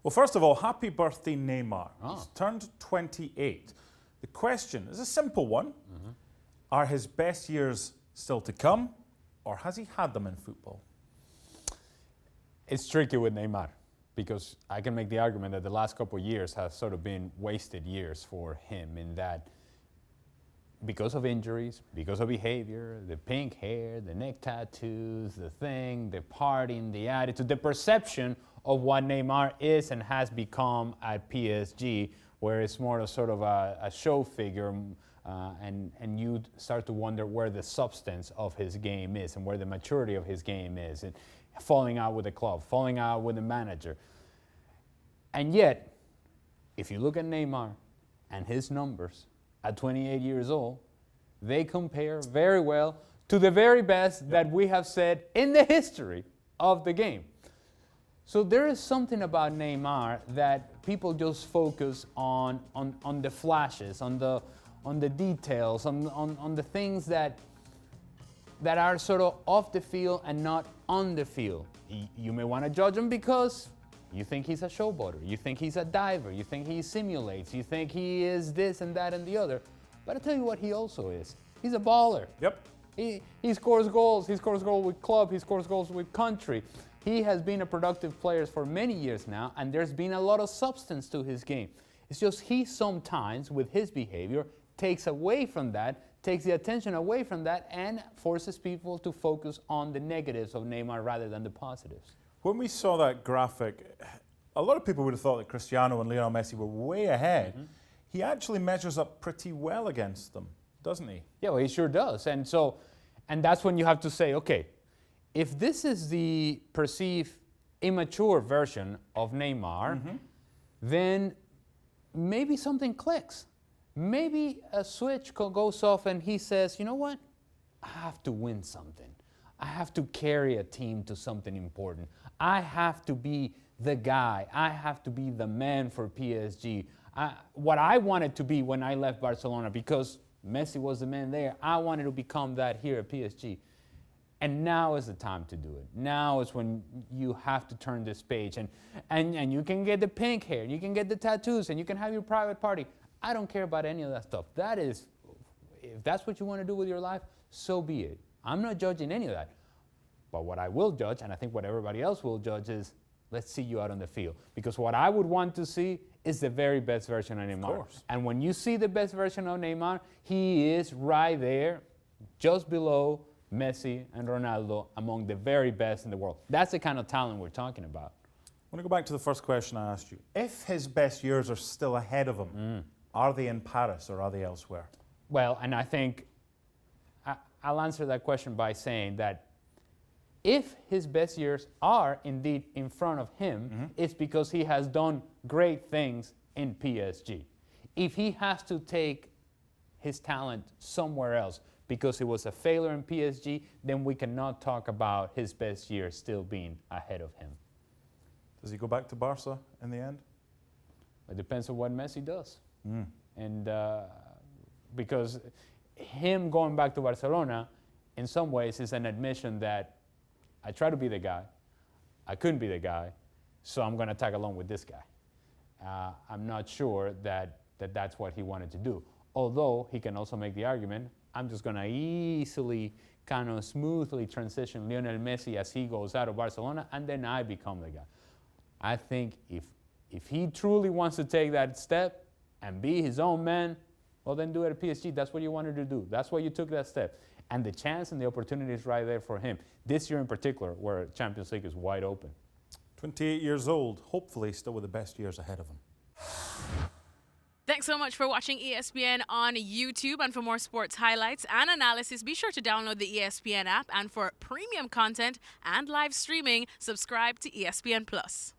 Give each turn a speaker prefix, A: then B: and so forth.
A: Well, first of all, happy birthday, Neymar.
B: Oh.
A: He's turned 28. The question is a simple one. Are his best years still to come, or has he had them in football?
B: It's tricky with Neymar because I can make the argument that the last couple of years have sort of been wasted years for him in that because of injuries, because of behavior, the pink hair, the neck tattoos, the partying, the attitude, the perception of what Neymar is and has become at PSG, where it's more a sort of a show figure, and you start to wonder where the substance of his game is and where the maturity of his game is, and falling out with the club, falling out with the manager. And yet, if you look at Neymar and his numbers at 28 years old, they compare very well to the very best that we have said in the history of the game. So there is something about Neymar that people just focus on the flashes, on the details, on the things that are sort of off the field and not on the field. You may want to judge him because you think he's a showboater, you think he's a diver, you think he simulates, you think he is this and that and the other. But I tell you what he also is. He's a baller.
A: Yep.
B: He scores goals. He scores goals with club. He scores goals with country. He has been a productive player for many years now, and there's been a lot of substance to his game. It's just he sometimes, with his behavior, takes away from that, takes the attention away from that, and forces people to focus on the negatives of Neymar rather than the positives.
A: When we saw that graphic, a lot of people would have thought that Cristiano and Lionel Messi were way ahead. He actually measures up pretty well against them, doesn't he?
B: Yeah, well, he sure does. And that's when you have to say, okay, if this is the perceived immature version of Neymar, then maybe something clicks. Maybe a switch goes off and he says, you know what? I have to win something. I have to carry a team to something important. I have to be the guy. I have to be the man for PSG. What I wanted to be when I left Barcelona, because Messi was the man there, I wanted to become that here at PSG. And now is the time to do it. Now is when you have to turn this page. And you can get the pink hair, you can get the tattoos, and you can have your private party. I don't care about any of that stuff. That is, if that's what you want to do with your life, so be it. I'm not judging any of that. But what I will judge, and I think what everybody else will judge, is let's see you out on the field. Because what I would want to see is the very best version of Neymar.
A: Of course.
B: And when you see the best version of Neymar, he is right there, just below Messi and Ronaldo, among the very best in the world. That's the kind of talent we're talking about.
A: I want to go back to the first question I asked you. If his best years are still ahead of him, are they in Paris or are they elsewhere?
B: Well, and I think I'll answer that question by saying that if his best years are indeed in front of him, it's because he has done great things in PSG. If he has to take his talent somewhere else because he was a failure in PSG, then we cannot talk about his best years still being ahead of him.
A: Does he go back to Barca in the end?
B: It depends on what Messi does. And because him going back to Barcelona, in some ways, is an admission that I tried to be the guy, I couldn't be the guy, so I'm going to tag along with this guy. I'm not sure that that's what he wanted to do. Although he can also make the argument, I'm just going to easily, kind of smoothly transition Lionel Messi as he goes out of Barcelona, and then I become the guy. I think if he truly wants to take that step and be his own man, well, then do it at PSG. That's what you wanted to do. That's why you took that step. And the chance and the opportunity is right there for him. This year in particular, where Champions League is wide open.
A: 28 years old, hopefully still with the best years ahead of him.
C: Thanks so much for watching ESPN on YouTube. And for more sports highlights and analysis, be sure to download the ESPN app. And for premium content and live streaming, subscribe to ESPN Plus.